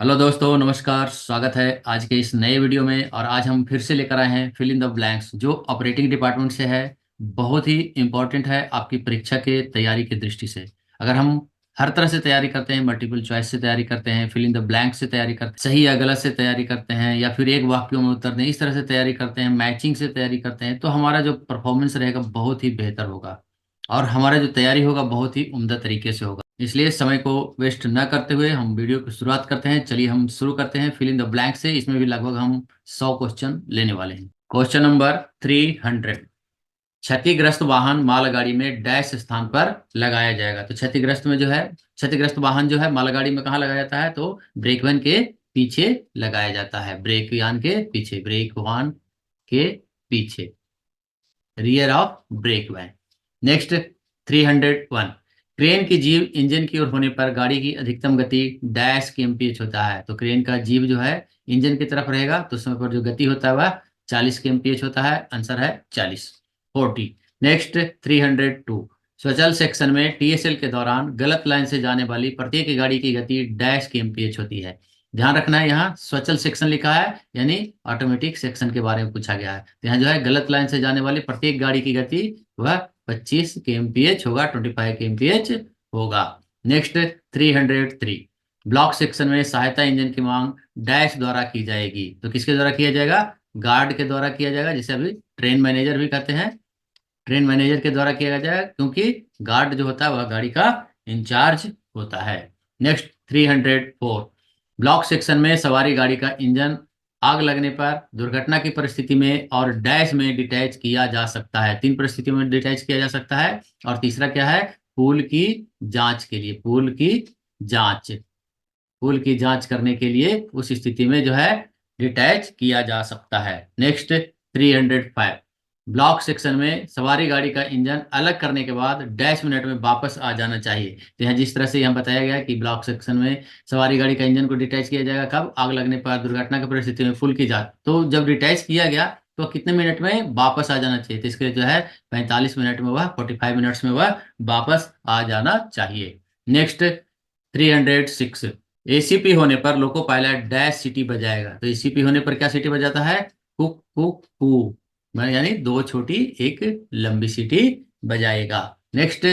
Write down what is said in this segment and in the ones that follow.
Hello दोस्तों, नमस्कार। स्वागत है आज के इस नए वीडियो में। और आज हम फिर से लेकर आए हैं फिल इन द ब्लैंक्स, जो ऑपरेटिंग डिपार्टमेंट से है। बहुत ही इंपॉर्टेंट है आपकी परीक्षा के तैयारी की दृष्टि से। अगर हम हर तरह से तैयारी करते हैं, मल्टीपल चॉइस से तैयारी करते हैं, फिल इन द ब्लैंक से तैयारी करते हैं, सही या गलत से तैयारी करते हैं, या फिर एक वाक्यों में उत्तर दें, इस तरह से तैयारी करते हैं, मैचिंग से तैयारी करते हैं, तो हमारा जो परफॉर्मेंस रहेगा बहुत ही बेहतर होगा। और हमारा जो तैयारी होगा बहुत ही उम्दा तरीके से होगा। इसलिए समय को वेस्ट न करते हुए हम वीडियो की शुरुआत करते हैं। चलिए हम शुरू करते हैं फिल इन द ब्लैंक से। इसमें भी लगभग हम 100 क्वेश्चन लेने वाले हैं। Question number 300। क्षतिग्रस्त वाहन मालगाड़ी में डैश स्थान पर लगाया जाएगा। तो क्षतिग्रस्त में जो है, क्षतिग्रस्त वाहन जो है मालगाड़ी में कहाँ लगाया जाता है? तो ब्रेक वैन के पीछे लगाया जाता है। ब्रेक यान के पीछे, ब्रेक वाहन के पीछे, rear of brake van. Next 301। Crane की जीव इंजन की ओर होने पर गाड़ी की अधिकतम गति डैश के एमपीएच होता है। तो क्रेन का जीव जो है इंजन की तरफ रहेगा, तो उस समय पर जो गति होता है वह 40 के एमपीएच होता है। आंसर है 40। नेक्स्ट 302। स्वचल सेक्शन में टीएसएल के दौरान गलत लाइन से जाने वाली प्रत्येक गाड़ी की गति डैश की एमपीएच होती है। ध्यान रखना है, यहाँ स्वचल सेक्शन लिखा है, यानी ऑटोमेटिक सेक्शन के बारे में पूछा गया है। तो यहाँ जो है गलत लाइन से जाने वाली प्रत्येक गाड़ी की गति वह 25 के एमपीएच होगा, 25 के एमपीएच होगा। नेक्स्ट 303। ब्लॉक सेक्शन में सहायता इंजन की मांग डैश द्वारा की जाएगी। तो किसके द्वारा किया जाएगा? गार्ड के द्वारा किया जाएगा, जिसे अभी ट्रेन मैनेजर भी कहते हैं। ट्रेन मैनेजर के द्वारा किया जाएगा, क्योंकि गार्ड जो होता है वह गाड़ी का इंचार्ज होता है। नेक्स्ट 304। ब्लॉक सेक्शन में सवारी गाड़ी का इंजन आग लगने पर दुर्घटना की परिस्थिति में और डैश में डिटैच किया जा सकता है। तीन परिस्थितियों में डिटैच किया जा सकता है। और तीसरा क्या है? पुल की जांच के लिए, पुल की जांच, पुल की जांच करने के लिए उस स्थिति में जो है डिटैच किया जा सकता है। नेक्स्ट 305। ब्लॉक सेक्शन में सवारी गाड़ी का इंजन अलग करने के बाद डैश मिनट में वापस आ जाना चाहिए। तो यहाँ जिस तरह से यहाँ बताया गया है कि ब्लॉक सेक्शन में सवारी गाड़ी का इंजन को डिटैच किया जाएगा कब? आग लगने पर, दुर्घटना की परिस्थिति में, पुल की जांच। तो जब डिटैच किया गया तो कितने मिनट में वापस आ जाना चाहिए? तो इसके लिए जो है 45 मिनट में वह, 45 मिनट्स में वह वापस आ जाना चाहिए। नेक्स्ट 306। एसीपी होने पर लोको पायलट डैश सीटी बजाएगा। तो एसीपी होने पर क्या सीटी बजाता है? कुक कुक कू, यानी दो छोटी एक लंबी सीटी बजाएगा। नेक्स्ट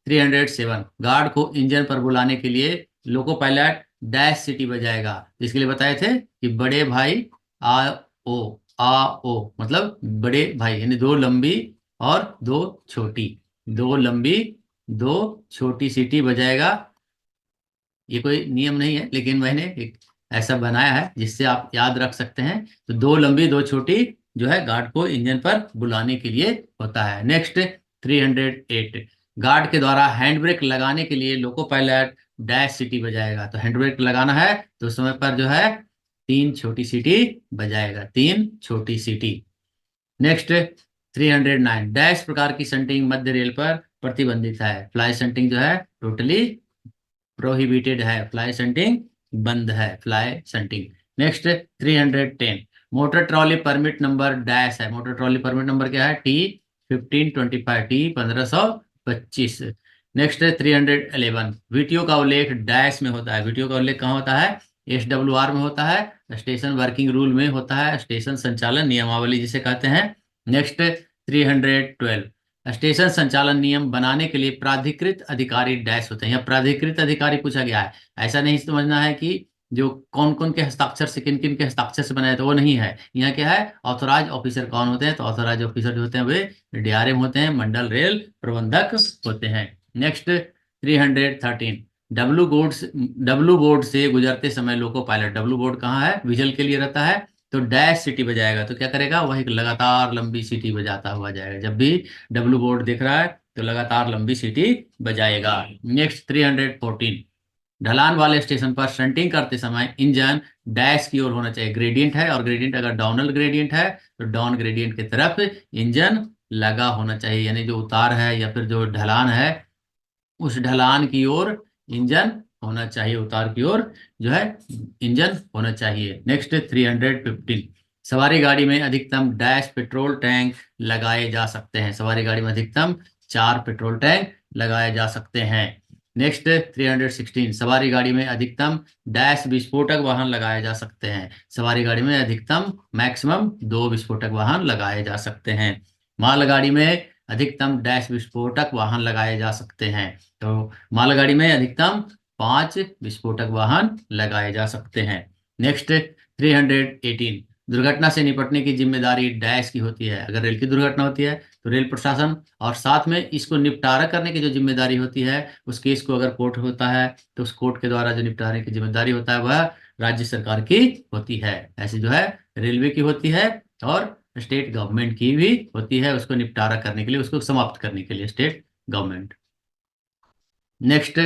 307। गार्ड को इंजन पर बुलाने के लिए लोको पायलट डैश सीटी बजाएगा। तो इसके लिए बताए थे कि बड़े भाई आ ओ, आ ओ मतलब बड़े भाई, यानी दो लंबी और दो छोटी, दो लंबी दो छोटी सीटी बजाएगा। ये कोई नियम नहीं है, लेकिन मैंने एक ऐसा बनाया है जिससे आप याद रख सकते हैं। तो दो लंबी दो छोटी जो है गार्ड को इंजन पर बुलाने के लिए होता है। नेक्स्ट 308। गार्ड के द्वारा हैंड ब्रेक लगाने के लिए लोको पायलट डैश सीटी बजाएगा। तो हैंड ब्रेक लगाना है तो उस समय पर जो है तीन छोटी सीटी बजाएगा, तीन छोटी सीटी। नेक्स्ट 309। डैश प्रकार की संटिंग मध्य रेल पर प्रतिबंधित है। फ्लाई संटिंग जो है टोटली प्रोहिबिटेड है, फ्लाई संटिंग बंद है, fly shunting. Next 310। Motor trolley permit number dash है। मोटर ट्रॉली परमिट नंबर क्या है? T1525, T1525। नेक्स्ट 311। वीटीओ का उल्लेख डैश में होता है। वीटीओ का उल्लेख कहाँ होता है? SWR में होता है, स्टेशन वर्किंग रूल में होता है, स्टेशन संचालन नियमावली जिसे कहते हैं। नेक्स्ट 312। स्टेशन संचालन नियम बनाने के लिए प्राधिकृत अधिकारी डैश होते हैं। यहाँ प्राधिकृत अधिकारी पूछा गया है। ऐसा नहीं समझना है कि जो कौन कौन के हस्ताक्षर से, किन किन के हस्ताक्षर से बनाया, तो वो नहीं है। यहाँ क्या है? ऑथोराइज ऑफिसर कौन होते हैं? तो ऑथोराइज ऑफिसर जो होते हैं वे डीआरएम होते हैं, मंडल रेल प्रबंधक होते हैं। नेक्स्ट 313। डब्लू बोर्ड से गुजरते समय लोको पायलट, डब्लू बोर्ड कहाँ है? विजल के लिए रहता है। तो डैश सीटी बजाएगा। तो क्या करेगा? वह एक लगातार लंबी सीटी बजाता हुआ जाएगा। जब भी डब्लू बोर्ड दिख रहा है तो लगातार लंबी सीटी बजाएगा। नेक्स्ट 314। ढलान वाले स्टेशन पर शंटिंग करते समय इंजन डैश की ओर होना चाहिए। ग्रेडियंट है, और ग्रेडियंट अगर डाउनल ग्रेडियंट है तो डाउन ग्रेडियंट की तरफ इंजन लगा होना चाहिए, यानी जो उतार है या फिर जो ढलान है उस ढलान की ओर इंजन होना चाहिए, उतार की ओर जो है इंजन होना चाहिए। नेक्स्ट 315। सवारी गाड़ी में अधिकतम डैश पेट्रोल टैंक लगाए जा सकते हैं। सवारी गाड़ी में अधिकतम 4 पेट्रोल टैंक लगाए जा सकते हैं। नेक्स्ट 316, सवारी गाड़ी में अधिकतम डैश विस्फोटक वाहन लगाए जा सकते हैं। सवारी गाड़ी में अधिकतम मैक्सिमम 2 विस्फोटक वाहन लगाए जा सकते हैं। मालगाड़ी में अधिकतम डैश विस्फोटक वाहन लगाए जा सकते हैं। तो मालगाड़ी में अधिकतम 5 विस्फोटक वाहन लगाए जा सकते हैं। नेक्स्ट 318, दुर्घटना से निपटने की जिम्मेदारी डैश की होती है। अगर रेल की दुर्घटना होती है तो रेल प्रशासन, और साथ में इसको निपटारा करने की जो जिम्मेदारी होती है, उस केस को अगर कोर्ट होता है तो उस कोर्ट के द्वारा जो निपटारे की जिम्मेदारी होता है वह राज्य सरकार की होती है। ऐसे जो है रेलवे की होती है और स्टेट गवर्नमेंट की भी होती है, उसको निपटारा करने के लिए, उसको समाप्त करने के लिए स्टेट गवर्नमेंट। नेक्स्ट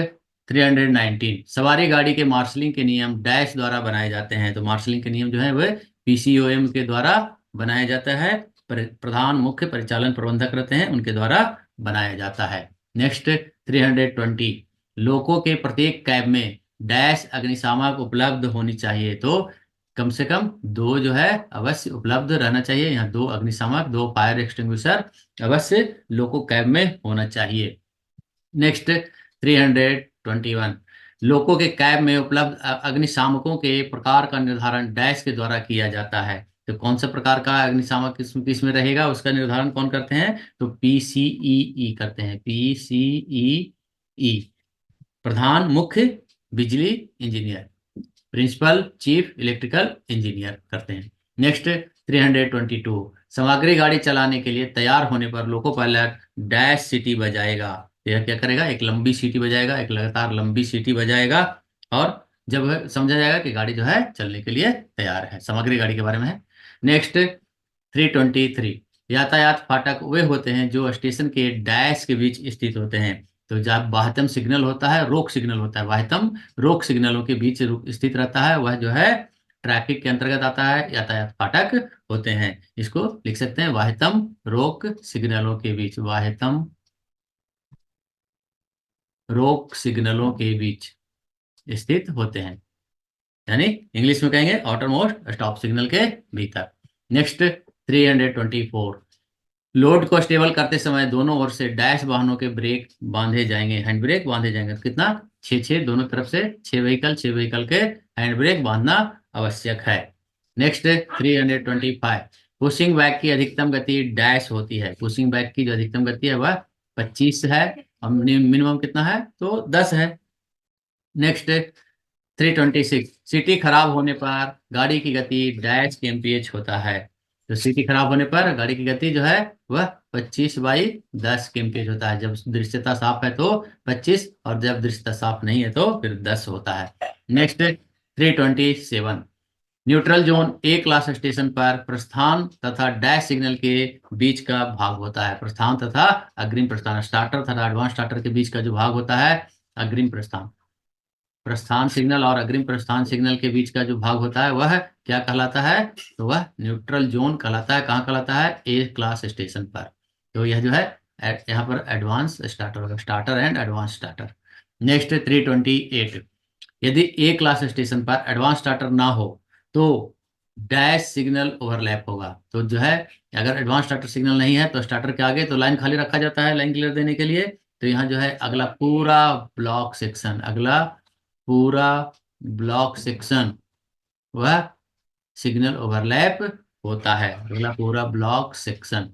319, सवारी गाड़ी के मार्शलिंग के नियम डैश द्वारा बनाए जाते हैं। तो मार्शलिंग के नियम जो है वह पीसीओएम के द्वारा बनाया जाता है। प्रधान मुख्य परिचालन प्रबंधक रहते हैं, उनके द्वारा बनाया जाता है। नेक्स्ट 320, लोको के प्रत्येक कैब में डैश अग्निशामक उपलब्ध होनी चाहिए। तो कम से कम 2 जो है अवश्य उपलब्ध रहना चाहिए। यहाँ 2 अग्निशामक, 2 फायर एक्सटिंग्विशर अवश्य लोको कैब में होना चाहिए। नेक्स्ट 321, लोको के कैब में उपलब्ध अग्निशामकों के प्रकार का निर्धारण डैश के द्वारा किया जाता है। तो कौन सा प्रकार का अग्निशामक किस में रहेगा, उसका निर्धारण कौन करते हैं? तो पीसीईई करते हैं। पीसीईई, प्रधान मुख्य बिजली engineer, principal chief electrical engineer करते हैं। नेक्स्ट 322, सामग्री गाड़ी चलाने के लिए तैयार होने पर लोको पायलट डैश सीटी बजाएगा। तो यह क्या करेगा? एक लंबी सीटी बजाएगा, एक लगातार लंबी सीटी बजाएगा, और जब समझा जाएगा कि गाड़ी जो है चलने के लिए तैयार है। सामग्री गाड़ी के बारे में है। नेक्स्ट 323, यातायात फाटक वे होते हैं जो स्टेशन के डैश के बीच स्थित होते हैं। तो जब बाह्यतम सिग्नल होता है, रोक सिग्नल होता है, बाह्यतम रोक सिग्नलों के बीच स्थित रहता है, वह जो है ट्रैफिक के अंतर्गत आता है, यातायात फाटक होते हैं। इसको लिख सकते हैं बाह्यतम रोक सिग्नलों के बीच, बाह्यतम रोक सिग्नलों के बीच स्थित होते हैं, यानी इंग्लिश में कहेंगे आउटर मोस्ट स्टॉप सिग्नल के भीतर। नेक्स्ट 324, लोड को स्टेबल करते समय दोनों ओर से डैश वाहनों के ब्रेक बांधे जाएंगे, हैंड ब्रेक बांधे जाएंगे। तो कितना? 6 दोनों तरफ से 6 व्हीकल के हैंड ब्रेक बांधना आवश्यक है। नेक्स्ट 325, पुशिंग बैक की अधिकतम गति डैश होती है। पुशिंग बैक की जो अधिकतम गति है वह 25 है, और मिनिमम कितना है? तो 10 है। नेक्स्ट 326, सीटी खराब होने पर गाड़ी की गति डैश kmph होता है। तो सीटी खराब होने पर गाड़ी की गति जो है वह 25/10 kmph होता है। जब दृश्यता साफ है तो 25, और जब दृश्यता साफ नहीं है तो फिर 10 होता है। Next 327, neutral zone A class station पर प्रस्थान तथा डैश सिग्नल के बीच का भाग होता है। प्रस्थान तथा अग्रिम प्रस्थान, स्टार्टर तथा एडवांस स्टार्टर के बीच का जो भाग होता है, अग्रिम प्रस्थान, प्रस्थान सिग्नल और अग्रिम प्रस्थान सिग्नल के बीच का जो भाग होता है वह क्या कहलाता है? तो वह न्यूट्रल जोन कहलाता है। कहाँ कहलाता है? ए क्लास स्टेशन पर। तो यह जो है यहाँ पर एडवांस स्टार्टर होगा, starter and advance starter. Next 328, यदि ए क्लास स्टेशन पर एडवांस स्टार्टर ना हो तो डैश सिग्नल ओवरलैप होगा। तो जो है अगर एडवांस स्टार्टर सिग्नल नहीं है तो स्टार्टर के आगे तो लाइन खाली रखा जाता है लाइन क्लियर देने के लिए। तो यहाँ जो है अगला पूरा ब्लॉक सेक्शन, अगला पूरा ब्लॉक सेक्शन वह सिग्नल ओवरलैप होता है, अगला पूरा ब्लॉक सेक्शन।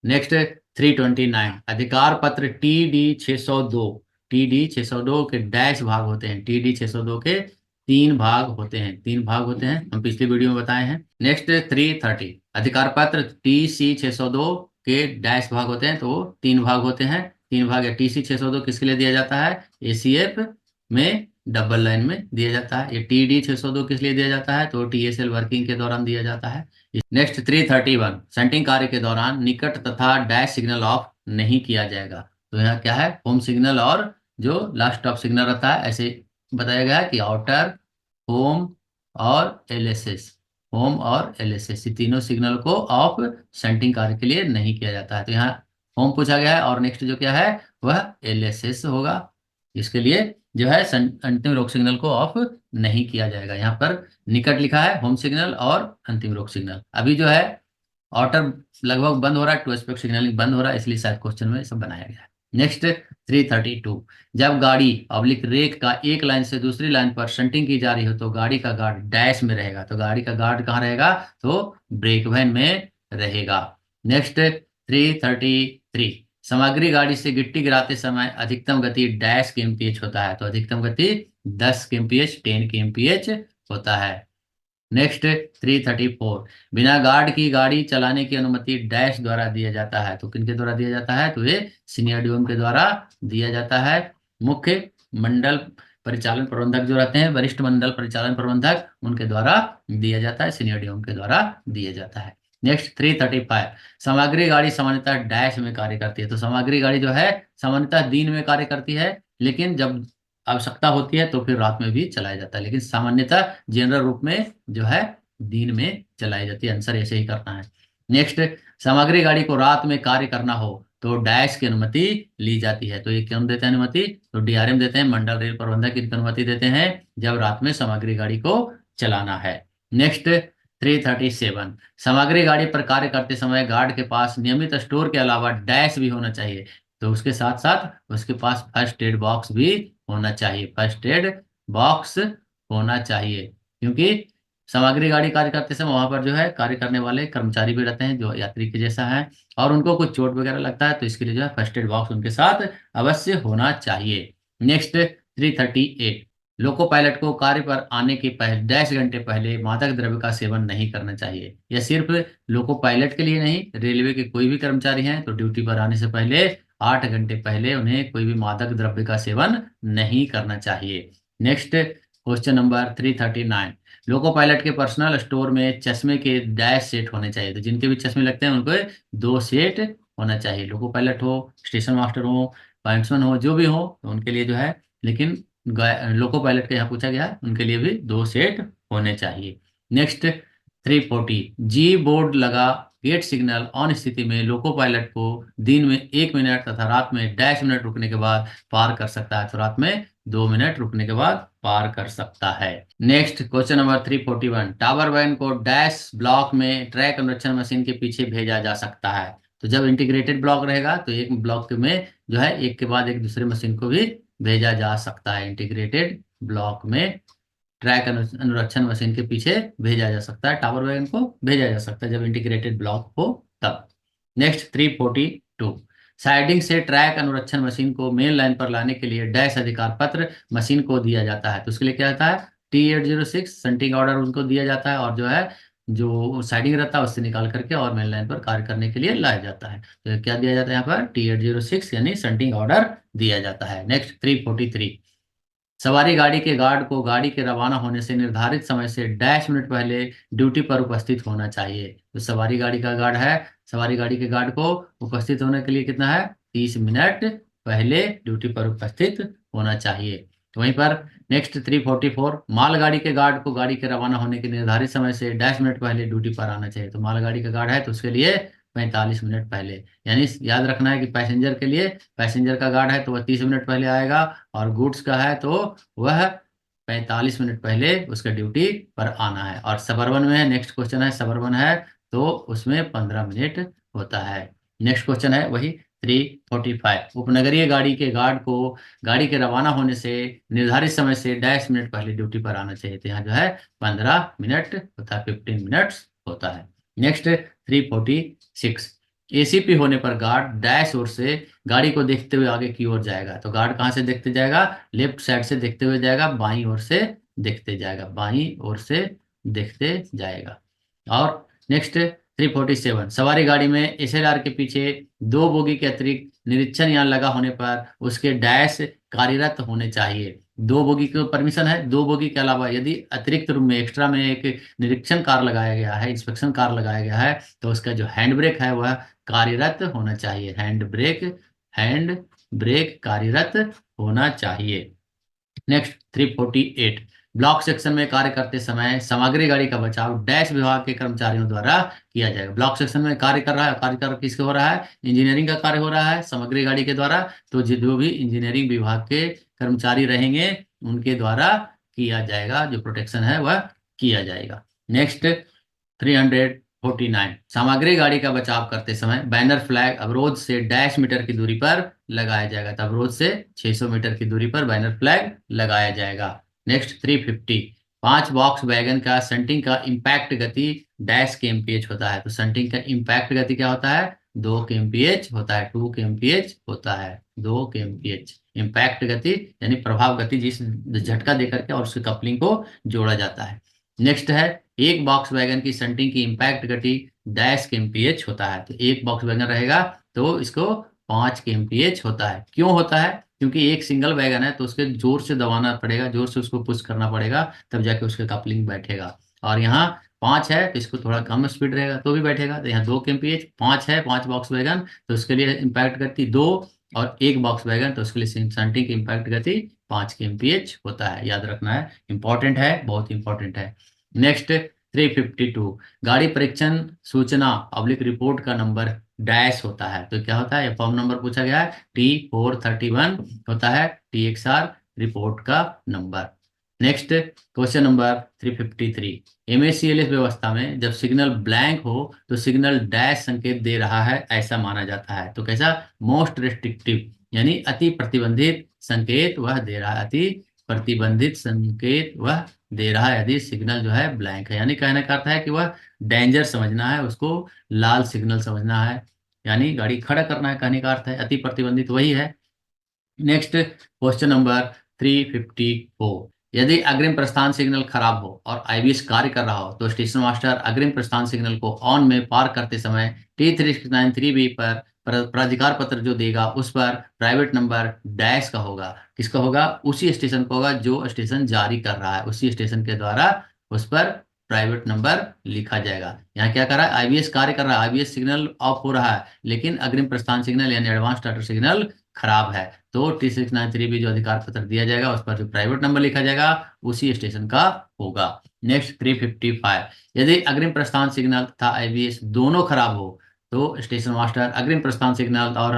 नेक्स्ट 329, अधिकार पत्र टीडी 602, टीडी 602 के डैश भाग होते हैं। टीडी 602 के 3 भाग होते हैं, 3 भाग होते हैं, हम पिछली वीडियो में बताए हैं। नेक्स्ट 330, अधिकार पत्र टीसी 602 के डैश भाग होते हैं। तो 3 भाग होते हैं, 3 भाग है। टीसी 602 किसके लिए दिया जाता है? एसीएफ में डबल लाइन में दिया जाता है। ये टीडी 602 किस लिए दिया जाता है? तो टीएसएल वर्किंग के दौरान दिया जाता है। नेक्स्ट 331, सेंटिंग कार्य के दौरान निकट तथा डैश सिग्नल ऑफ नहीं किया जाएगा। तो यहाँ क्या है? होम सिग्नल और जो लास्ट स्टॉप सिग्नल रहता है, ऐसे बताया गया है कि आउटर, होम और एलएसएस, होम और एलएसएस, ये तीनों सिग्नल को ऑफ सेंटिंग कार्य के लिए नहीं किया जाता है। तो यहाँ होम पूछा गया है, और नेक्स्ट जो क्या है वह एलएसएस होगा। इसके लिए जो है अंतिम रोक सिग्नल को ऑफ नहीं किया जाएगा। यहाँ पर निकट लिखा है, होम सिग्नल और अंतिम रोक सिग्नल। अभी जो है ऑटर लगभग बंद हो रहा है, टू स्पेक्ट सिग्नलिंग बंद हो रहा है, इसलिए शायद क्वेश्चन में सब बनाया गया है। नेक्स्ट 332, जब गाड़ी ऑब्लिक रेक का एक लाइन से दूसरी लाइन पर शंटिंग की जा रही हो तो गाड़ी का गार्ड डैश में रहेगा। तो गाड़ी का गार्ड कहाँ रहेगा? तो ब्रेक वैन में रहेगा। नेक्स्ट 333, सामग्री गाड़ी से गिट्टी गिराते समय अधिकतम गति डैश kmph होता है। तो अधिकतम गति 10 kmph 10 kmph होता है। नेक्स्ट 334, बिना गार्ड की गाड़ी चलाने की अनुमति डैश द्वारा दिया जाता है। तो किनके द्वारा दिया जाता है? तो ये सीनियर डीओएम के द्वारा दिया जाता है। मुख्य मंडल परिचालन प्रबंधक जो रहते हैं, वरिष्ठ मंडल परिचालन प्रबंधक, उनके द्वारा दिया जाता है, सीनियर डीओएम के द्वारा दिया जाता है। नेक्स्ट 335, सामग्री गाड़ी सामान्यतः डैश में कार्य करती है। तो सामग्री गाड़ी जो है सामान्यतः दिन में कार्य करती है, लेकिन जब आवश्यकता होती है तो फिर रात में भी चलाया जाता है, लेकिन सामान्यतः जनरल रूप में जो है दिन में चलाई जाती है। आंसर ऐसे ही करना है। नेक्स्ट, सामग्री गाड़ी को रात में कार्य करना हो तो डैश की अनुमति ली जाती है। तो ये क्यों देते हैं अनुमति? तो डीआरएम देते हैं, मंडल रेल प्रबंधक इनकी अनुमति देते हैं जब रात में सामग्री गाड़ी को चलाना है। नेक्स्ट 337, सामग्री गाड़ी पर कार्य करते समय गार्ड के पास नियमित स्टोर के अलावा डैश भी होना चाहिए। तो उसके साथ साथ उसके पास फर्स्ट एड बॉक्स भी होना चाहिए। फर्स्ट एड बॉक्स होना चाहिए, क्योंकि सामग्री गाड़ी कार्य करते समय वहां पर जो है कार्य करने वाले कर्मचारी भी रहते हैं जो यात्री के जैसा है, और उनको कुछ चोट वगैरह लगता है तो इसके लिए जो है फर्स्ट एड बॉक्स उनके साथ अवश्य होना चाहिए। नेक्स्ट 338, लोको पायलट को कार्य पर आने के पहले 10 घंटे पहले मादक द्रव्य का सेवन नहीं करना चाहिए। यह सिर्फ लोको पायलट के लिए नहीं, रेलवे के कोई भी कर्मचारी हैं तो ड्यूटी पर आने से पहले 8 घंटे पहले उन्हें कोई भी मादक द्रव्य का सेवन नहीं करना चाहिए। Next question number 339, loco pilot के पर्सनल स्टोर में चश्मे के डैश सेट होने चाहिए। तो जिनके भी चश्मे लगते हैं उनको 2 सेट होना चाहिए। लोको पायलट हो, स्टेशन मास्टर हो, पॉइंट्समैन हो, जो भी हो तो उनके लिए जो है, लेकिन लोको पायलट के यहाँ पूछा गया है, उनके लिए भी 2 सेट होने चाहिए। नेक्स्ट 340, जी बोर्ड लगा गेट सिग्नल ऑन स्थिति में लोको पायलट को दिन में 1 मिनट तथा रात में डैश मिनट रुकने के बाद पार कर सकता है। तो रात में 2 मिनट रुकने के बाद पार कर सकता है। Next question number 341, tower van को डैश ब्लॉक में ट्रैक अनुरक्षण मशीन के पीछे भेजा जा सकता है। तो जब इंटीग्रेटेड ब्लॉक रहेगा तो एक ब्लॉक में जो है एक के बाद एक दूसरे मशीन को भी भेजा जा सकता है। इंटीग्रेटेड ब्लॉक में ट्रैक अनुरक्षण मशीन के पीछे भेजा जा सकता है, टावर वैगन को भेजा जा सकता है जब इंटीग्रेटेड ब्लॉक हो तब। नेक्स्ट 342, साइडिंग से ट्रैक अनुरक्षण मशीन को मेन लाइन पर लाने के लिए डैश अधिकार पत्र मशीन को दिया जाता है। तो उसके लिए क्या आता है? T806 सेंटिंग ऑर्डर उनको दिया जाता है, और जो है जो साइडिंग रहता है उससे निकाल करके और मेन लाइन पर कार्य करने के लिए लाया जाता है। तो क्या दिया जाता है यहाँ पर? T806 यानी सेंटिंग ऑर्डर दिया जाता है। नेक्स्ट 343, सवारी गाड़ी के गार्ड को गाड़ी के रवाना होने से निर्धारित समय से डैश मिनट पहले ड्यूटी पर उपस्थित होना चाहिए। तो सवारी गाड़ी का गार्ड है, सवारी गाड़ी के गार्ड को उपस्थित होने के लिए कितना है? 30 मिनट पहले ड्यूटी पर उपस्थित होना चाहिए। तो वहीं पर नेक्स्ट 344, मालगाड़ी के गार्ड को गाड़ी के रवाना होने के निर्धारित समय से डैश मिनट पहले ड्यूटी पर आना चाहिए। तो मालगाड़ी का गार्ड है तो उसके लिए 45 मिनट पहले, यानी याद रखना है कि पैसेंजर के लिए, पैसेंजर का गार्ड है तो वह 30 मिनट पहले आएगा, और गुड्स का है तो वह 45 मिनट पहले उसका ड्यूटी पर आना है। और सबअर्बन में है, नेक्स्ट क्वेश्चन है सबअर्बन है तो उसमें 15 मिनट होता है। नेक्स्ट क्वेश्चन है वही 345, उपनगरीय गाड़ी के गार्ड को गाड़ी के रवाना होने से निर्धारित समय से डैश मिनट पहले ड्यूटी पर आना चाहिए। तो यहाँ जो है 15 मिनट होता है, 15 मिनट्स होता है। नेक्स्ट 346, एसीपी होने पर गार्ड डैश ओर से गाड़ी को देखते हुए आगे की ओर जाएगा। तो गार्ड कहाँ से देखते जाएगा? लेफ्ट साइड से देखते हुए जाएगा, बाईं ओर से देखते जाएगा, बाईं ओर से देखते जाएगा। और नेक्स्ट 347, सवारी गाड़ी में एसएलआर के पीछे 2 बोगी के अतिरिक्त निरीक्षण यान लगा होने पर उसके डैश कार्यरत होने चाहिए। 2 बोगी को परमिशन है, 2 बोगी के अलावा यदि अतिरिक्त रूम में एक्स्ट्रा में एक निरीक्षण कार लगाया गया है, इंस्पेक्शन कार लगाया गया है, तो उसका जो हैंड ब्रेक है वह कार्यरत होना चाहिए। हैंड ब्रेक कार्यरत होना चाहिए। नेक्स्ट 348, ब्लॉक सेक्शन में कार्य करते समय सामग्री गाड़ी का बचाव डैश विभाग के कर्मचारियों द्वारा किया जाएगा। ब्लॉक सेक्शन में कार्य कर रहा है, कार्य कर किसके हो रहा है? इंजीनियरिंग का कार्य हो रहा है सामग्री गाड़ी के द्वारा, तो जो भी इंजीनियरिंग विभाग के कर्मचारी रहेंगे उनके द्वारा किया जाएगा, जो प्रोटेक्शन है वह किया जाएगा। नेक्स्ट 300 49। सामग्री गाड़ी का बचाव करते समय बैनर फ्लैग अवरोध से डैश मीटर की दूरी पर लगाया जाएगा। तो अवरोध से 600 मीटर की दूरी पर बैनर फ्लैग लगाया जाएगा। नेक्स्ट 350। 5 बॉक्स वैगन का संटिंग का इम्पैक्ट गति डैश के एमपीएच होता है। तो संटिंग का इम्पैक्ट गति क्या होता है? 2 के एमपीएच होता है। 2 के एमपीएच होता है। 2 के एमपीएच इम्पैक्ट गति यानी प्रभाव गति, जिस झटका देकर के और उसके कपलिंग को जोड़ा जाता है। नेक्स्ट है, एक बॉक्स वैगन की संटिंग की इम्पैक्ट गति डैश के एमपीएच होता है। तो एक बॉक्स वैगन रहेगा तो इसको 5 के एमपीएच होता है। क्यों होता है? क्योंकि एक सिंगल वैगन है तो उसके जोर से दबाना पड़ेगा, जोर से उसको पुश करना पड़ेगा, तब जाके उसका कपलिंग बैठेगा। और यहाँ 5 है तो इसको थोड़ा कम स्पीड रहेगा तो भी बैठेगा। तो यहाँ 2 के एमपीएच, 5 है, 5 बॉक्स वैगन तो उसके लिए इम्पैक्ट गति 2, और एक बॉक्स वैगन तो उसके लिए संटिंग की इम्पैक्ट गति 5 के एमपीएच होता है। याद रखना है, इंपॉर्टेंट है, बहुत इंपॉर्टेंट है। नेक्स्ट 352। गाड़ी परीक्षण सूचना पब्लिक रिपोर्ट का नंबर डैश होता है। तो क्या होता है? फॉर्म नंबर पूछा गया है, T431 होता है TXR रिपोर्ट का नंबर। Next question number 353। एमएसीएलएस व्यवस्था में जब सिग्नल ब्लैंक हो तो सिग्नल डैश संकेत दे रहा है ऐसा माना जाता है। तो कैसा? मोस्ट रेस्ट्रिक्टिव यानी अति प्रतिबंधित संकेत वह दे रहा है। अति प्रतिबंधित संकेत वह दे रहा है यदि सिग्नल जो है ब्लैंक है। यानी कहने का अर्थ है कि वह डेंजर समझना है, उसको लाल सिग्नल समझना है, यानी गाड़ी खड़ा करना है, कहने का अर्थ है। अति प्रतिबंधित वही है। Next question number 354। यदि अग्रिम प्रस्थान सिग्नल खराब हो और आईबीएस कार्य कर रहा हो तो स्टेशन मास्टर अग्रिम प्रस्थान सिग्नल को ऑन में पार करते समय T393B पर प्राधिकार पत्र जो देगा उस पर प्राइवेट नंबर डैश का होगा। किसका होगा? उसी स्टेशन का होगा जो स्टेशन जारी कर रहा है, उसी स्टेशन के द्वारा उस पर प्राइवेट नंबर लिखा जाएगा। यहाँ क्या कर रहा है? आईबीएस कार्य कर रहा है, आईबीएस सिग्नल ऑफ हो रहा है, लेकिन अग्रिम प्रस्थान सिग्नल यानी एडवांस स्टार्टर सिग्नल खराब है। तो T693B जो अधिकार पत्र दिया जाएगा उस पर जो प्राइवेट नंबर लिखा जाएगा उसी स्टेशन का होगा। नेक्स्ट 355। यदि अग्रिम प्रस्थान सिग्नल तथा आईबीएस दोनों खराब हो तो स्टेशन मास्टर अग्रिम प्रस्थान सिग्नल और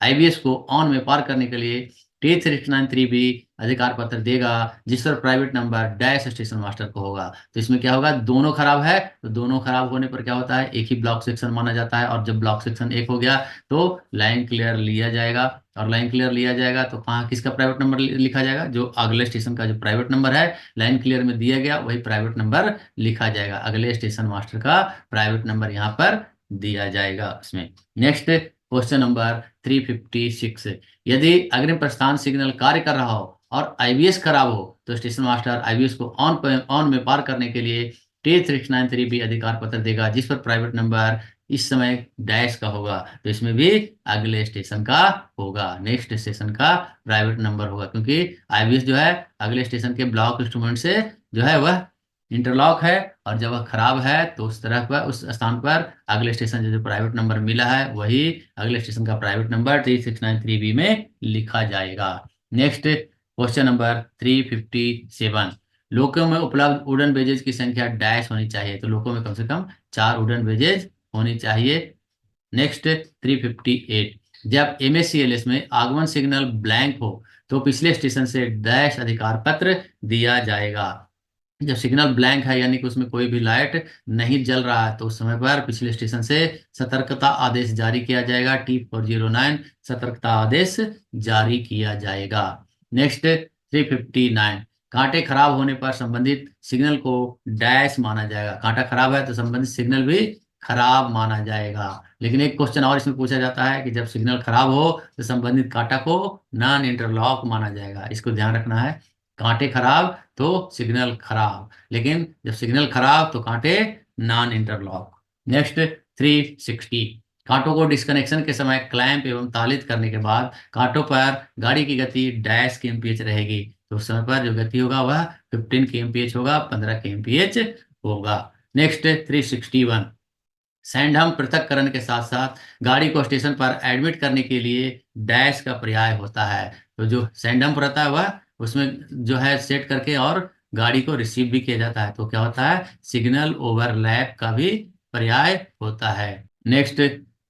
आईबीएस को ऑन में पार करने के लिए T693B अधिकार पत्र देगा जिस पर private number dash station master को होगा। तो इसमें क्या होगा? दोनों खराब है तो दोनों खराब होने पर क्या होता है? एक ही ब्लॉक सेक्शन माना जाता है, और जब ब्लॉक सेक्शन एक हो गया तो लाइन क्लियर लिया जाएगा। और लाइन क्लियर लिया जाएगा तो कहाँ किसका प्राइवेट नंबर लिखा जाएगा? जो अगले स्टेशन का जो प्राइवेट नंबर है लाइन क्लियर में दिया गया वही प्राइवेट नंबर लिखा जाएगा। अगले स्टेशन मास्टर का प्राइवेट नंबर यहाँ पर दिया जाएगा इसमें। Next question number 356। यदि अग्रिम प्रस्थान सिग्नल कार्य कर रहा हो और आईबीएस खराब हो तो स्टेशन मास्टर आईबीएस को ऑन में पार करने के लिए T693B अधिकार पत्र देगा जिस पर प्राइवेट नंबर इस समय डैश का होगा। तो इसमें भी अगले स्टेशन का होगा, नेक्स्ट स्टेशन का प्राइवेट नंबर होगा, क्योंकि आईबीएस जो है अगले स्टेशन के ब्लॉक इंस्ट्रूमेंट से जो है वह इंटरलॉक है, और जब वह खराब है तो उस तरह पर उस स्थान पर अगले स्टेशन जो प्राइवेट नंबर मिला है वही अगले स्टेशन का प्राइवेट नंबर T693B में लिखा जाएगा। Next question number 357। लोकों में उपलब्ध वुडन बेजेज की संख्या डैश होनी चाहिए। तो लोकों में कम से कम 4 वुडन बेजेज होनी चाहिए। नेक्स्ट 358। जब एमएससीएलएस में आगमन सिग्नल ब्लैंक हो तो पिछले स्टेशन से डैश अधिकार पत्र दिया जाएगा। जब सिग्नल ब्लैंक है यानी कि उसमें कोई भी लाइट नहीं जल रहा है तो उस समय पर पिछले स्टेशन से सतर्कता आदेश जारी किया जाएगा। T409 सतर्कता आदेश जारी किया जाएगा। नेक्स्ट 359। कांटे खराब होने पर संबंधित सिग्नल को डैश माना जाएगा। कांटा खराब है तो संबंधित सिग्नल भी खराब माना जाएगा। लेकिन एक क्वेश्चन और इसमें पूछा जाता है कि जब सिग्नल खराब हो तो संबंधित कांटा को नॉन इंटरलॉक माना जाएगा। इसको ध्यान रखना है, कांटे खराब तो सिग्नल खराब, लेकिन जब सिग्नल खराब तो कांटे नॉन इंटरलॉक। नेक्स्ट 360। कांटों को डिस्कनेक्शन के समय क्लैंप एवं तालित करने के बाद कांटों पर गाड़ी की गति डैश के एमपीएच रहेगी। तो उस समय पर जो गति होगा वह 15 के एमपीएच होगा, 15 के एमपीएच होगा। नेक्स्ट 361। सैंडहम पृथक्करण के साथ साथ गाड़ी को स्टेशन पर एडमिट करने के लिए डैश का पर्याय होता है। तो जो सैंडहम रहता है वह उसमें जो है सेट करके और गाड़ी को रिसीव भी किया जाता है। तो क्या होता है? सिग्नल ओवरलैप का भी पर्याय होता है। नेक्स्ट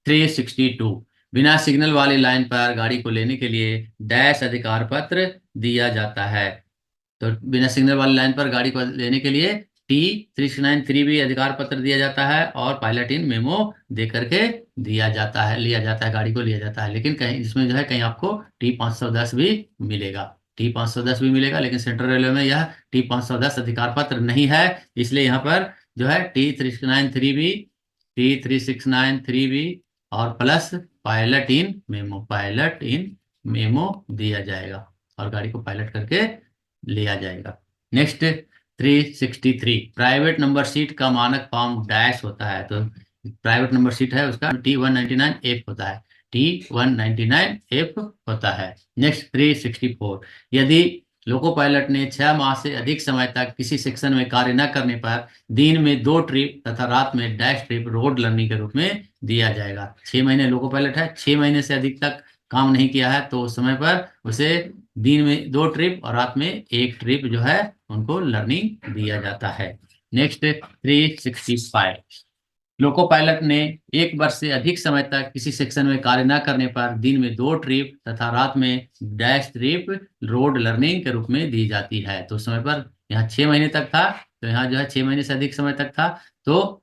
362। बिना सिग्नल वाली लाइन पर गाड़ी को लेने के लिए डैश अधिकार पत्र दिया जाता है। तो बिना सिग्नल वाली लाइन पर गाड़ी को लेने के लिए T369 भी अधिकार पत्र दिया जाता है और पायलट इन मेमो दे करके दिया जाता है, लिया जाता है, गाड़ी को लिया जाता है। लेकिन कहीं इसमें जो है कहीं आपको T510 भी मिलेगा, T510 भी मिलेगा, लेकिन सेंट्रल रेलवे में यह T510 अधिकार पत्र नहीं है। इसलिए यहाँ पर जो है T369 और प्लस पायलट इन मेमो दिया जाएगा और गाड़ी को पायलट करके लिया जाएगा। नेक्स्ट 363, प्राइवेट नंबर सीट का मानक फॉर्म डैश होता है। तो प्राइवेट नंबर सीट है उसका T199F होता है, T199F होता है। नेक्स्ट 364, यदि लोको पायलट ने 6 माह से अधिक समय तक किसी सेक्शन में कार्य न करने पर दिन में 2 ट्रिप तथा रात में डैश ट्रिप रोड लर्निंग के रूप में दिया जाएगा। 6 महीने लोको पायलट है, 6 महीने से अधिक तक काम नहीं किया है तो उस समय पर उसे दिन में 2 ट्रिप और रात में 1 ट्रिप जो है उनको लर्निंग दिया जाता है। नेक्स्ट 365, लोको पायलट ने 1 वर्ष से अधिक समय तक किसी सेक्शन में कार्य न करने पर दिन में 2 ट्रिप तथा रात में डैश ट्रिप रोड लर्निंग के रूप में दी जाती है। तो उस समय पर यहाँ 6 महीने तक था, तो यहाँ जो है 6 महीने से अधिक समय तक था, तो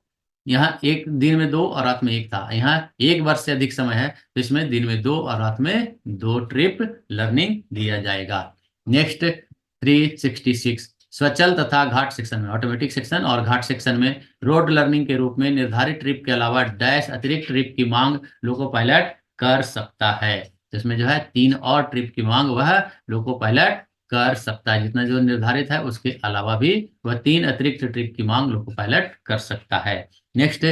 यहाँ एक दिन में 2 और रात में 1 था। यहाँ 1 वर्ष से अधिक समय है तो इसमें दिन में 2 और रात में 2 ट्रिप लर्निंग दिया जाएगा। नेक्स्ट 366, स्वचल तथा घाट सेक्शन में, ऑटोमेटिक सेक्शन और घाट सेक्शन में रोड लर्निंग के रूप में निर्धारित ट्रिप के अलावा डैश अतिरिक्त ट्रिप की मांग लोको पायलट कर सकता है। इसमें जो है 3 और ट्रिप की मांग वह लोको पायलट कर सकता है, जितना जो निर्धारित है उसके अलावा भी वह 3 अतिरिक्त ट्रिप की मांग लोको पायलट कर सकता है। नेक्स्ट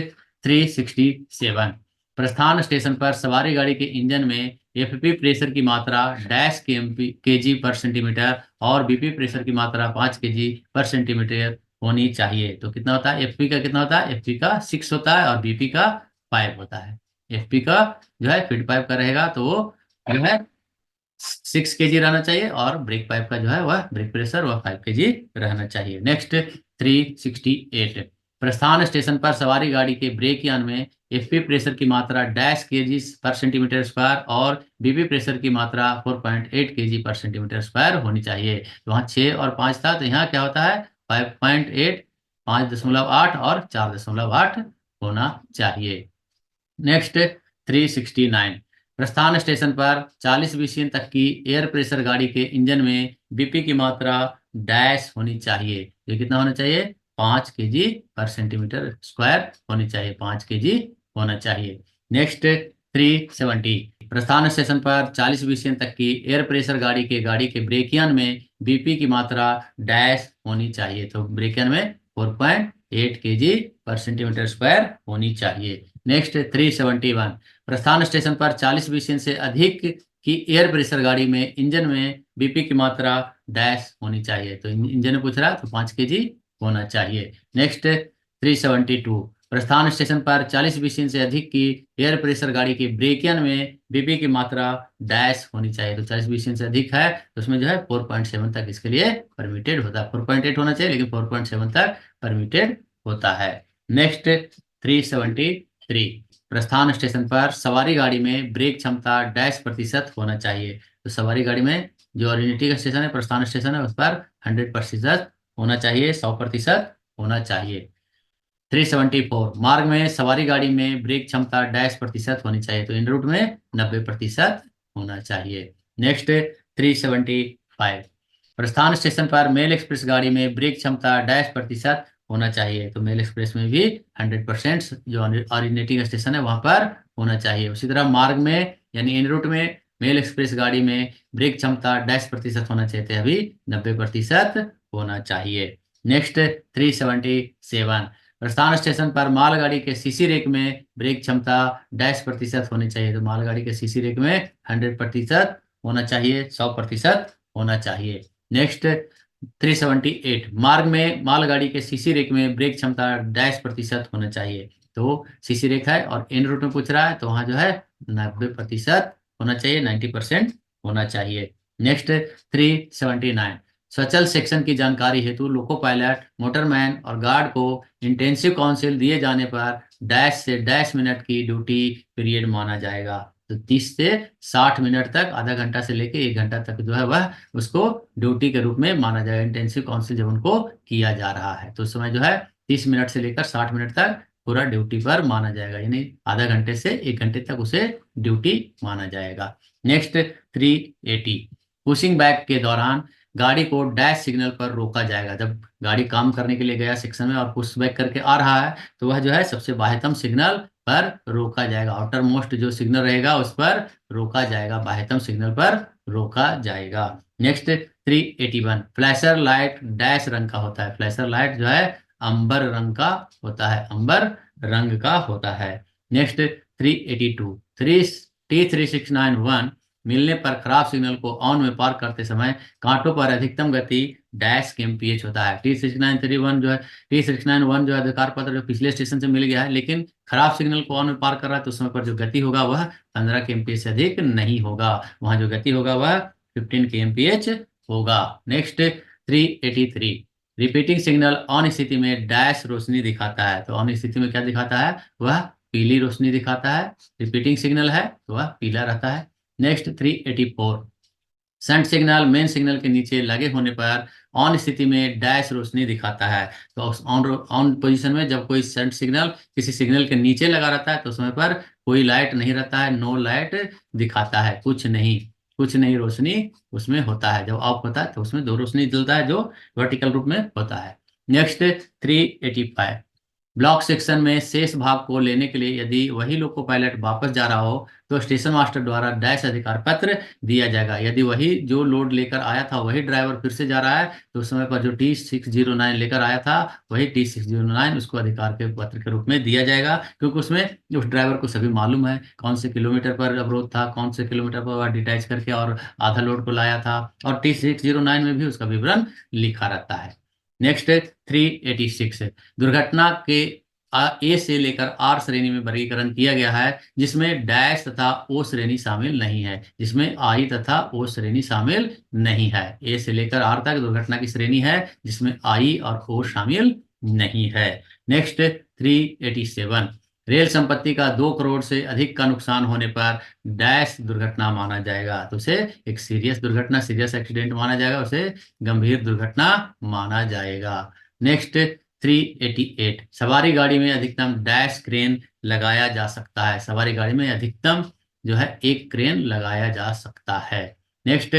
367, प्रस्थान स्टेशन पर सवारी गाड़ी के इंजन में एफपी प्रेशर की मात्रा डैश केजी पर सेंटीमीटर और बीपी प्रेशर की मात्रा 5 केजी पर सेंटीमीटर होनी चाहिए। तो कितना होता है एफपी का, कितना होता है एफपी का 6 होता है और बीपी का 5 होता है। एफपी का जो है फीड पाइप का रहेगा तो वो जो है 6 केजी रहना चाहिए और ब्रेक पाइप का जो है वह ब्रेक प्रेशर वह 5 केजी रहना चाहिए। नेक्स्ट 368, प्रस्थान स्टेशन पर सवारी गाड़ी के ब्रेक यान में एफपी प्रेशर की मात्रा डैश केजी पर सेंटीमीटर स्क्वायर और बीपी प्रेशर की मात्रा 4.8 केजी पर सेंटीमीटर स्क्वायर होनी चाहिए। तो वहाँ 6 और 5 था, तो यहाँ क्या होता है 5.8, 5.8 और 4.8 होना चाहिए। नेक्स्ट 369, प्रस्थान स्टेशन पर 40 बीसीएन तक की एयर प्रेशर गाड़ी के इंजन में बीपी की मात्रा डैश होनी चाहिए। ये कितना होना चाहिए 5 केजी पर सेंटीमीटर स्क्वायर होनी चाहिए, 5 केजी होना चाहिए। नेक्स्ट 370, प्रस्थान स्टेशन पर 40 बीसीएन तक की एयर प्रेशर गाड़ी के ब्रेकियन में बीपी की मात्रा डैश होनी चाहिए। तो ब्रेकियन में 4.8 केजी पर सेंटीमीटर स्क्वायर होनी चाहिए। नेक्स्ट 371, प्रस्थान स्टेशन पर 40 बीसीएन से अधिक की एयर प्रेशर गाड़ी में इंजन में बीपी की मात्रा डैश होनी चाहिए। तो इंजन में पूछ रहा है तो 5 केजी होना चाहिए। नेक्स्ट 372, प्रस्थान स्टेशन पर 40 बीसीएन से अधिक की एयर प्रेशर गाड़ी के ब्रेकियन में बीपी की मात्रा डैश होनी चाहिए। तो 40 बीसीएन से अधिक है तो उसमें जो है 4.7 तक इसके लिए परमिटेड होता है। 4.8 होना चाहिए लेकिन 4.7 तक परमिटेड होता है। नेक्स्ट 373, प्रस्थान स्टेशन पर सवारी गाड़ी में ब्रेक क्षमता डैश प्रतिशत होना चाहिए। तो सवारी गाड़ी में जो ऑरिजिनिटी का स्टेशन है, प्रस्थान स्टेशन है, उस पर 100% होना चाहिए, 100% होना चाहिए। 374, मार्ग में सवारी गाड़ी में ब्रेक क्षमता डैश प्रतिशत होनी चाहिए। तो इन रूट में 90% होना चाहिए। नेक्स्ट 375, प्रस्थान स्टेशन पर मेल एक्सप्रेस गाड़ी में ब्रेक क्षमता डैश प्रतिशत होना चाहिए। तो मेल एक्सप्रेस में भी 100% जो ऑरिजिनेटिंग स्टेशन है वहां पर होना चाहिए। उसी तरह मार्ग में यानी इन रूट में मेल एक्सप्रेस गाड़ी में ब्रेक क्षमता डैश प्रतिशत होना चाहिए, अभी 90% होना चाहिए। नेक्स्ट 377, प्रस्थान स्टेशन पर मालगाड़ी के सीसी रेक में ब्रेक क्षमता डैश प्रतिशत होनी चाहिए। तो मालगाड़ी के सीसी रेक में 100% होना चाहिए, 100% होना चाहिए। नेक्स्ट 378, मार्ग में मालगाड़ी के सीसी रेक में ब्रेक क्षमता डैश प्रतिशत होना चाहिए। तो सीसी रेक है और इन रूट में पूछ रहा है तो वहां जो है 90% होना चाहिए, 90% होना चाहिए। नेक्स्ट 379, सचल सेक्शन की जानकारी हेतु लोको पायलट, मोटरमैन और गार्ड को इंटेंसिव काउंसिल दिए जाने पर डैश से डैश मिनट की ड्यूटी पीरियड माना जाएगा। तो 30 से 60 मिनट तक, आधा घंटा से लेके 1 घंटा तक जो है वह उसको ड्यूटी के रूप में माना जाएगा, इंटेंसिव काउंसिल जब उनको किया जा रहा है तो उस समय जो है 30 मिनट से लेकर 60 मिनट तक पूरा ड्यूटी पर माना जाएगा, यानी आधा घंटे से 1 घंटे तक उसे ड्यूटी माना जाएगा। नेक्स्ट 380, पुशिंग बैक के दौरान गाड़ी को डैश सिग्नल पर रोका जाएगा। जब गाड़ी काम करने के लिए गया सेक्शन में और पुश बैक करके आ रहा है तो वह जो है सबसे बाह्यतम सिग्नल पर रोका जाएगा, आउटर मोस्ट जो सिग्नल रहेगा उस पर रोका जाएगा, बाह्यतम सिग्नल पर रोका जाएगा। नेक्स्ट 381, फ्लैशर लाइट डैश रंग का होता है। फ्लैशर लाइट जो है अंबर रंग का होता है, अंबर रंग का होता है। नेक्स्ट 382, 33691 मिलने पर खराब सिग्नल को ऑन में पार करते समय कांटों पर अधिकतम गति डैश kmph होता है। T6931 जो है, T691 जो है अधिकार पत्र जो पिछले स्टेशन से मिल गया है, लेकिन खराब सिग्नल को ऑन में पार कर रहा है तो उस समय पर जो गति होगा वह 15 kmph से अधिक नहीं होगा, वहां जो गति होगा वह 15 kmph होगा। नेक्स्ट 383, रिपीटिंग सिग्नल ऑन स्थिति में डैश रोशनी दिखाता है। तो ऑन स्थिति में क्या दिखाता है, वह पीली रोशनी दिखाता है, रिपीटिंग सिग्नल है तो वह पीला रहता है। Next 384, shunt signal main signal के नीचे लगे होने पर ऑन स्थिति में डैश रोशनी दिखाता है। तो ऑन ऑन पोजीशन में जब कोई शंट सिग्नल किसी सिग्नल के नीचे लगा रहता है तो समय पर कोई लाइट नहीं रहता है, नो लाइट दिखाता है, कुछ नहीं रोशनी उसमें होता है। जब ऑफ होता है तो उसमें दो रोशनी जलता है जो वर्टिकल रूप में होता है। नेक्स्ट 385, ब्लॉक सेक्शन में शेष भाग को लेने के लिए यदि वही लोको पायलट वापस जा रहा हो तो स्टेशन मास्टर द्वारा डैश अधिकार पत्र दिया जाएगा। यदि वही जो लोड लेकर आया था वही ड्राइवर फिर से जा रहा है तो उस समय पर जो T609 लेकर आया था वही T609 उसको अधिकार के पत्र के रूप में दिया जाएगा, क्योंकि उसमें उस ड्राइवर को सभी मालूम है कौन से किलोमीटर पर अवरोध था, कौन से किलोमीटर पर वह डिटैच करके और आधा लोड को लाया था, और T609 में भी उसका विवरण लिखा रहता है। नेक्स्ट 386, दुर्घटना के ए से लेकर आर श्रेणी में वर्गीकरण किया गया है जिसमें डैश तथा ओ श्रेणी शामिल नहीं है, जिसमें आई तथा ओ श्रेणी शामिल नहीं है। ए से लेकर आर तक दुर्घटना की श्रेणी है जिसमें आई और ओ शामिल नहीं है। नेक्स्ट 387, रेल संपत्ति का 2 करोड़ से अधिक का नुकसान होने पर डैश दुर्घटना माना जाएगा। तो उसे एक सीरियस दुर्घटना, सीरियस एक्सीडेंट माना जाएगा, उसे गंभीर दुर्घटना माना जाएगा। नेक्स्ट 388, सवारी गाड़ी में अधिकतम डैश क्रेन लगाया जा सकता है। सवारी गाड़ी में अधिकतम जो है एक क्रेन लगाया जा सकता है। नेक्स्ट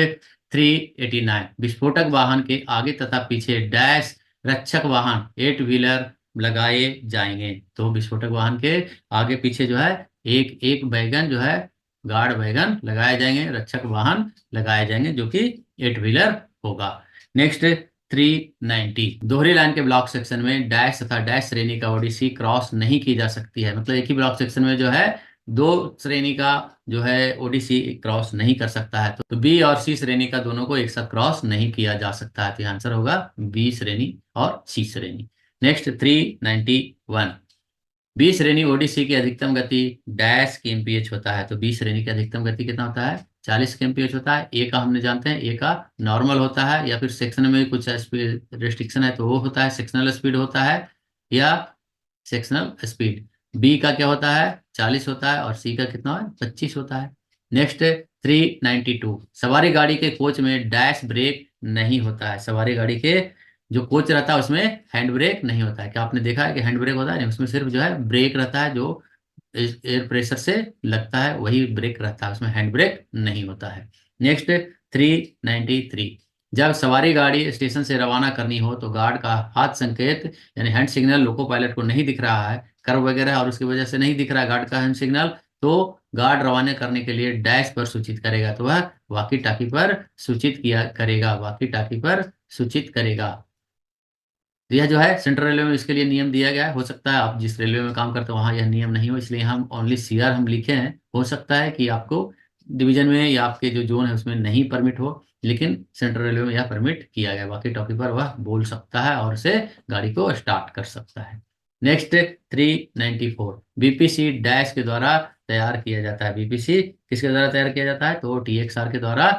389, विस्फोटक वाहन के आगे तथा पीछे डैश रक्षक वाहन 8 व्हीलर लगाए जाएंगे। तो विस्फोटक वाहन के आगे पीछे जो है एक एक वैगन जो है गार्ड वैगन लगाए जाएंगे, रक्षक वाहन लगाए जाएंगे जो कि 8 व्हीलर होगा। नेक्स्ट 390, दोहरी लाइन के ब्लॉक सेक्शन में डैश तथा डैश श्रेणी का ओडीसी क्रॉस नहीं की जा सकती है। मतलब एक ही ब्लॉक सेक्शन में जो है 2 श्रेणी का जो है ओडीसी क्रॉस नहीं कर सकता है, तो बी और सी श्रेणी का दोनों को एक साथ क्रॉस नहीं किया जा सकता है। तो आंसर होगा बी श्रेणी और सी श्रेणी। नेक्स्ट 391, बी श्रेणी ओडीसी की अधिकतम गति डैश kmph होता है। तो बी श्रेणी की अधिकतम गति कितना होता है, 40 kmph होता है। ए का हमने जानते हैं, ए का नॉर्मल होता है, या फिर सेक्शन में कुछ स्पीड रेस्ट्रिक्शन है तो वो होता है सेक्शनल स्पीड होता है या सेक्शनल स्पीड। बी का क्या होता है, 40 होता है, और सी का कितना है, 25 होता है। नेक्स्ट 392, सवारी गाड़ी के कोच में डैश ब्रेक नहीं होता है। सवारी गाड़ी के जो कोच रहता है उसमें हैंड ब्रेक नहीं होता है। क्या आपने देखा है कि हैंड ब्रेक होता है, नहीं, उसमें सिर्फ जो है ब्रेक रहता है, जो एयर प्रेशर से लगता है वही ब्रेक रहता है, उसमें हैंड ब्रेक नहीं होता है। नेक्स्ट 393, जब सवारी गाड़ी स्टेशन से रवाना करनी हो तो गार्ड का हाथ संकेत यानी हैंड सिग्नल लोको पायलट को नहीं दिख रहा है, कर्व वगैरह और उसकी वजह से नहीं दिख रहा है गार्ड का हैंड सिग्नल, तो गार्ड रवाना करने के लिए डैश पर सूचित करेगा। तो वह वाकी टाकी पर सूचित किया करेगा, वाकी टाकी पर सूचित करेगा। तो यह जो है सेंट्रल रेलवे में इसके लिए नियम दिया गया है। हो सकता है आप जिस रेलवे में काम करते हो वहाँ यह नियम नहीं हो, इसलिए हम ओनली सीआर हम लिखे हैं। हो सकता है कि आपको डिवीजन में या आपके जो जोन है उसमें नहीं परमिट हो, लेकिन सेंट्रल रेलवे में यह परमिट किया गया। वॉकी टॉकी पर वह बोल सकता है और उसे गाड़ी को स्टार्ट कर सकता है। नेक्स्ट 394, बीपीसी डैश के द्वारा तैयार किया जाता है। बीपीसी किसके द्वारा तैयार किया जाता है, तो टीएक्सआर के द्वारा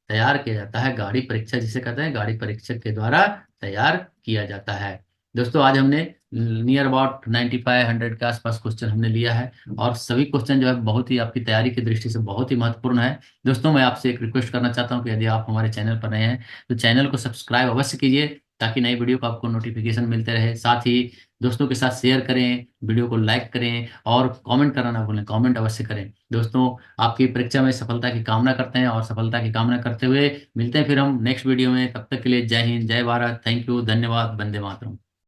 तैयार किया जाता है। गाड़ी परीक्षा जिसे कहते हैं, गाड़ी परीक्षक के द्वारा तैयार किया जाता है। दोस्तों आज हमने नियर अबाउट 9500 के आसपास क्वेश्चन हमने लिया है, और सभी क्वेश्चन जो है बहुत ही आपकी तैयारी की दृष्टि से बहुत ही महत्वपूर्ण है। दोस्तों मैं आपसे एक रिक्वेस्ट करना चाहता हूं कि यदि आप हमारे चैनल पर नए हैं तो चैनल को सब्सक्राइब अवश्य कीजिए, ताकि नई वीडियो का आपको नोटिफिकेशन मिलते रहे। साथ ही दोस्तों के साथ शेयर करें, वीडियो को लाइक करें और कमेंट करना ना भूलें, कमेंट अवश्य करें। दोस्तों आपकी परीक्षा में सफलता की कामना करते हैं, और सफलता की कामना करते हुए मिलते हैं फिर हम नेक्स्ट वीडियो में। तब तक के लिए जय हिंद, जय भारत, थैंक यू, धन्यवाद, वंदे मातरम।